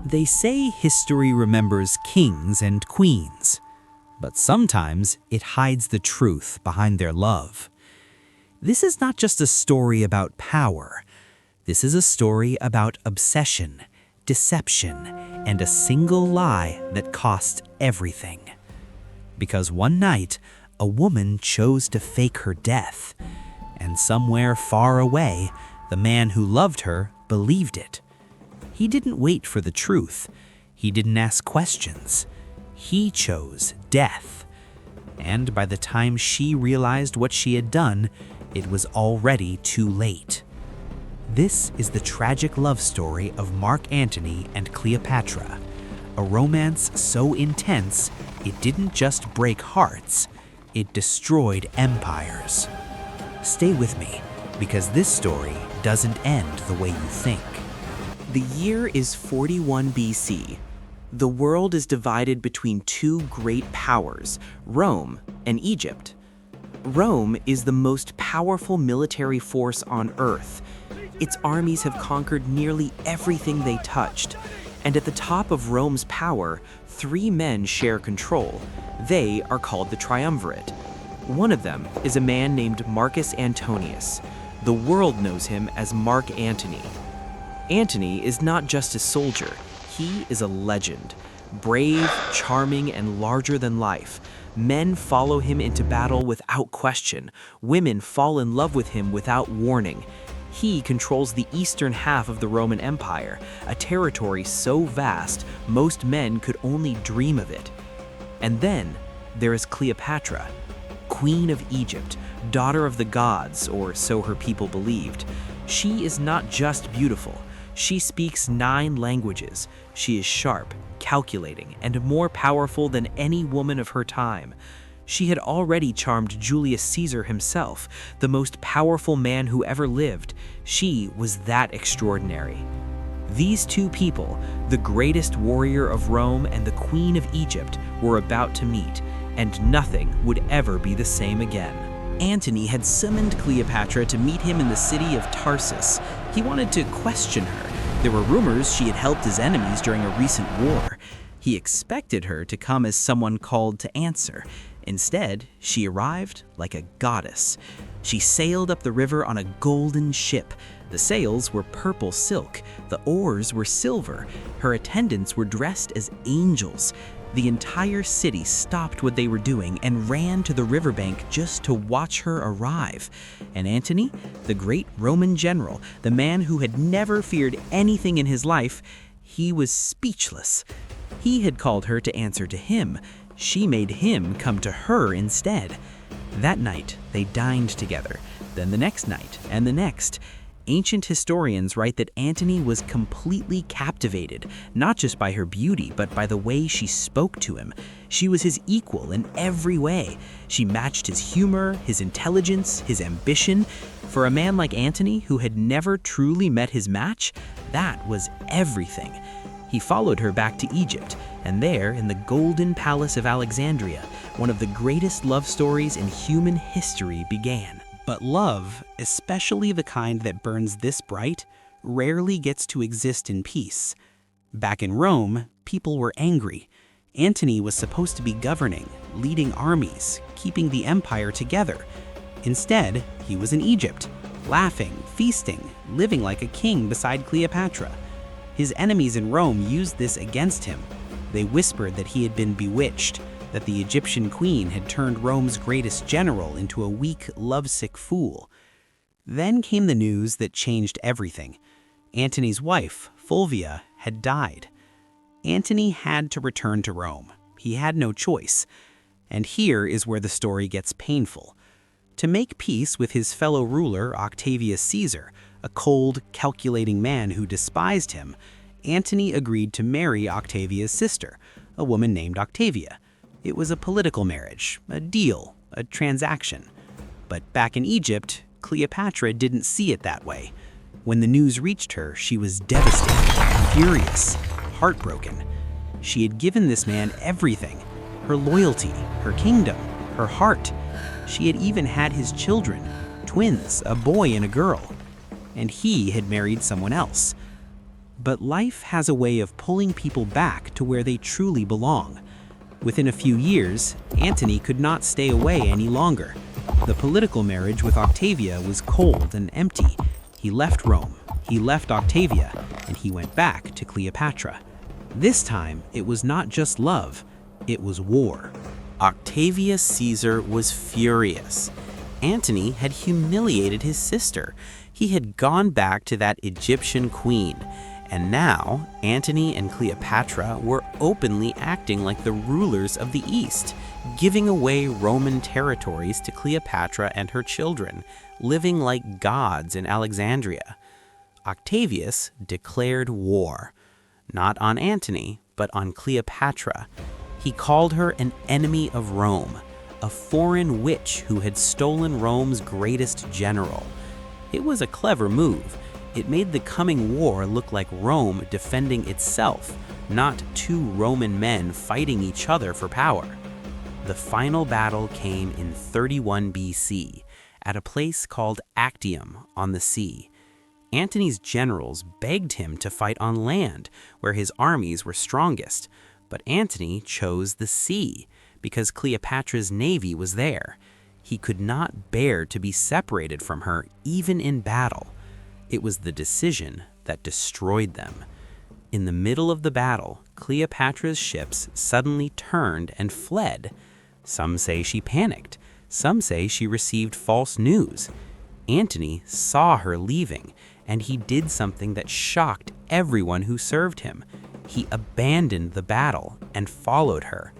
They say history remembers kings and queens, but sometimes it hides the truth behind their love. This is not just a story about power. This is a story about obsession, deception, and a single lie that cost everything. Because one night, a woman chose to fake her death, and somewhere far away, the man who loved her believed it. He didn't wait for the truth. He didn't ask questions. He chose death. And by the time she realized what she had done, it was already too late. This is the tragic love story of Mark Antony and Cleopatra, a romance so intense it didn't just break hearts, it destroyed empires. Stay with me, because this story doesn't end the way you think. The year is 41 BC. The world is divided between two great powers, Rome and Egypt. Rome is the most powerful military force on Earth. Its armies have conquered nearly everything they touched. And at the top of Rome's power, three men share control. They are called the Triumvirate. One of them is a man named Marcus Antonius. The world knows him as Mark Antony. Antony is not just a soldier, he is a legend. Brave, charming, and larger than life. Men follow him into battle without question. Women fall in love with him without warning. He controls the eastern half of the Roman Empire, a territory so vast most men could only dream of it. And then there is Cleopatra, Queen of Egypt, daughter of the gods, or so her people believed. She is not just beautiful. She speaks 9 languages. She is sharp, calculating, and more powerful than any woman of her time. She had already charmed Julius Caesar himself, the most powerful man who ever lived. She was that extraordinary. These two people, the greatest warrior of Rome and the Queen of Egypt, were about to meet, and nothing would ever be the same again. Antony had summoned Cleopatra to meet him in the city of Tarsus. He wanted to question her. There were rumors she had helped his enemies during a recent war. He expected her to come as someone called to answer. Instead, she arrived like a goddess. She sailed up the river on a golden ship. The sails were purple silk. The oars were silver. Her attendants were dressed as angels. The entire city stopped what they were doing and ran to the riverbank just to watch her arrive. And Antony, the great Roman general, the man who had never feared anything in his life, he was speechless. He had called her to answer to him. She made him come to her instead. That night, they dined together, then the next night, and the next. Ancient historians write that Antony was completely captivated, not just by her beauty, but by the way she spoke to him. She was his equal in every way. She matched his humor, his intelligence, his ambition. For a man like Antony, who had never truly met his match, that was everything. He followed her back to Egypt, and there, in the Golden Palace of Alexandria, one of the greatest love stories in human history began. But love, especially the kind that burns this bright, rarely gets to exist in peace. Back in Rome, people were angry. Antony was supposed to be governing, leading armies, keeping the empire together. Instead, he was in Egypt, laughing, feasting, living like a king beside Cleopatra. His enemies in Rome used this against him. They whispered that he had been bewitched, that the Egyptian queen had turned Rome's greatest general into a weak, lovesick fool. Then came the news that changed everything. Antony's wife, Fulvia, had died. Antony had to return to Rome. He had no choice. And here is where the story gets painful. To make peace with his fellow ruler, Octavius Caesar, a cold, calculating man who despised him, Antony agreed to marry Octavia's sister, a woman named Octavia. It was a political marriage, a deal, a transaction. But back in Egypt, Cleopatra didn't see it that way. When the news reached her, she was devastated, furious, heartbroken. She had given this man everything: her loyalty, her kingdom, her heart. She had even had his children, twins, a boy and a girl. And he had married someone else. But life has a way of pulling people back to where they truly belong. Within a few years, Antony could not stay away any longer. The political marriage with Octavia was cold and empty. He left Rome, he left Octavia, and he went back to Cleopatra. This time, it was not just love, it was war. Octavius Caesar was furious. Antony had humiliated his sister. He had gone back to that Egyptian queen. And now, Antony and Cleopatra were openly acting like the rulers of the East, giving away Roman territories to Cleopatra and her children, living like gods in Alexandria. Octavius declared war, not on Antony, but on Cleopatra. He called her an enemy of Rome, a foreign witch who had stolen Rome's greatest general. It was a clever move. It made the coming war look like Rome defending itself, not two Roman men fighting each other for power. The final battle came in 31 BC, at a place called Actium on the sea. Antony's generals begged him to fight on land, where his armies were strongest, but Antony chose the sea, because Cleopatra's navy was there. He could not bear to be separated from her, even in battle. It was the decision that destroyed them. In the middle of the battle, Cleopatra's ships suddenly turned and fled. Some say she panicked. Some say she received false news. Antony saw her leaving, and he did something that shocked everyone who served him. He abandoned the battle and followed her.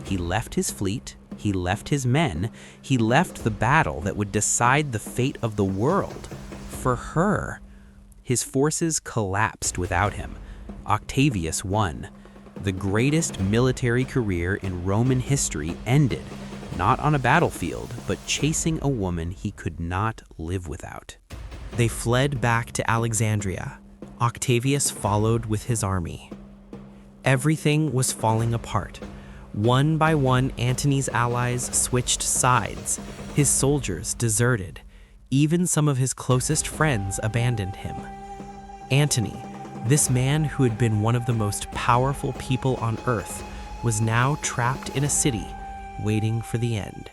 He left his fleet, he left his men, he left the battle that would decide the fate of the world. For her. His forces collapsed without him. Octavius won. The greatest military career in Roman history ended, not on a battlefield, but chasing a woman he could not live without. They fled back to Alexandria. Octavius followed with his army. Everything was falling apart. One by one, Antony's allies switched sides. His soldiers deserted. Even some of his closest friends abandoned him. Antony, this man who had been one of the most powerful people on earth, was now trapped in a city, waiting for the end.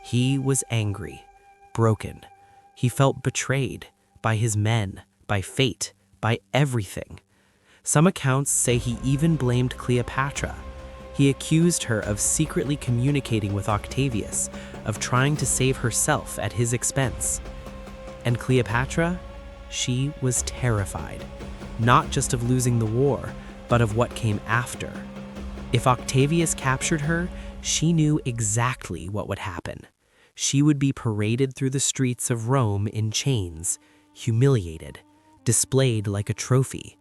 He was angry, broken. He felt betrayed by his men, by fate, by everything. Some accounts say he even blamed Cleopatra. He accused her of secretly communicating with Octavius, of trying to save herself at his expense. And Cleopatra? She was terrified, not just of losing the war, but of what came after. If Octavius captured her, she knew exactly what would happen. She would be paraded through the streets of Rome in chains, humiliated, displayed like a trophy.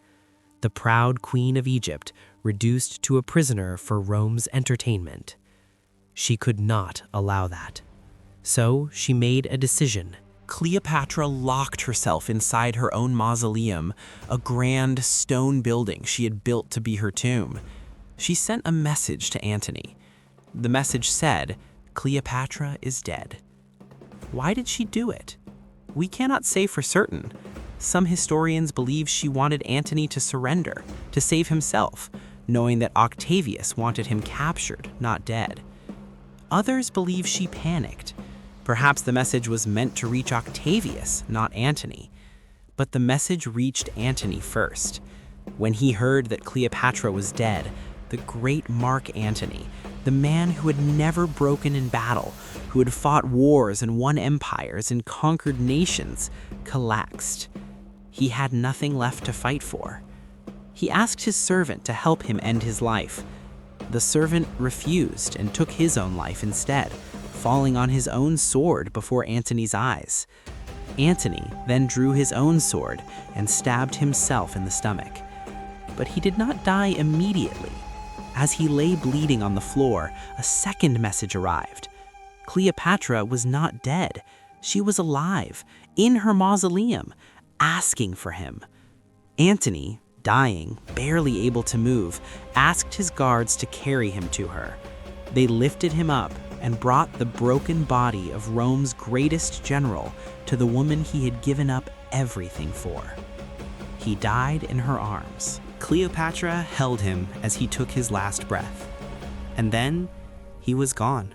The proud queen of Egypt reduced to a prisoner for Rome's entertainment. She could not allow that. So she made a decision. Cleopatra locked herself inside her own mausoleum, a grand stone building she had built to be her tomb. She sent a message to Antony. The message said, "Cleopatra is dead." Why did she do it? We cannot say for certain. Some historians believe she wanted Antony to surrender, to save himself, knowing that Octavius wanted him captured, not dead. Others believe she panicked. Perhaps the message was meant to reach Octavius, not Antony. But the message reached Antony first. When he heard that Cleopatra was dead, the great Mark Antony, the man who had never broken in battle, who had fought wars and won empires and conquered nations, collapsed. He had nothing left to fight for. He asked his servant to help him end his life. The servant refused and took his own life instead, falling on his own sword before Antony's eyes. Antony then drew his own sword and stabbed himself in the stomach. But he did not die immediately. As he lay bleeding on the floor, a second message arrived. Cleopatra was not dead. She was alive, in her mausoleum, asking for him. Antony, dying, barely able to move, asked his guards to carry him to her. They lifted him up and brought the broken body of Rome's greatest general to the woman he had given up everything for. He died in her arms. Cleopatra held him as he took his last breath. And then he was gone.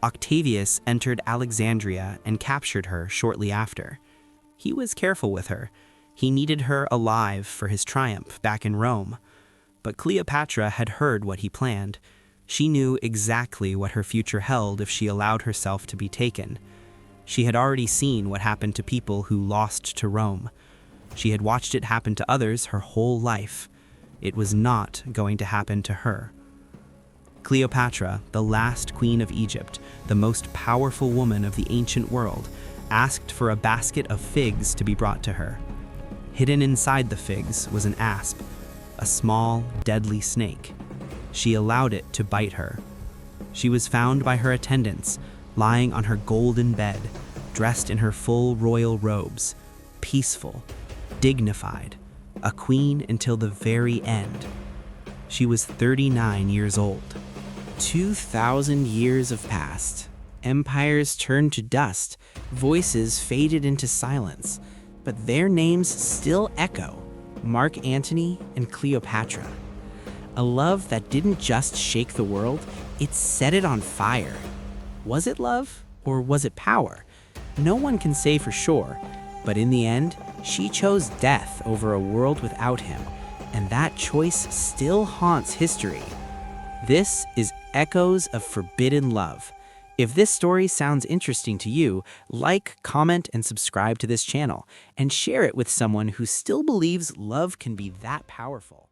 Octavius entered Alexandria and captured her shortly after. He was careful with her. He needed her alive for his triumph back in Rome. But Cleopatra had heard what he planned. She knew exactly what her future held if she allowed herself to be taken. She had already seen what happened to people who lost to Rome. She had watched it happen to others her whole life. It was not going to happen to her. Cleopatra, the last queen of Egypt, the most powerful woman of the ancient world, asked for a basket of figs to be brought to her. Hidden inside the figs was an asp, a small, deadly snake. She allowed it to bite her. She was found by her attendants, lying on her golden bed, dressed in her full royal robes, peaceful, dignified, a queen until the very end. She was 39 years old. 2,000 years have passed. Empires turned to dust, voices faded into silence, but their names still echo: Mark Antony and Cleopatra. A love that didn't just shake the world, it set it on fire. Was it love or was it power? No one can say for sure, but in the end, she chose death over a world without him, and that choice still haunts history. This is Echoes of Forbidden Love. If this story sounds interesting to you, like, comment, and subscribe to this channel, and share it with someone who still believes love can be that powerful.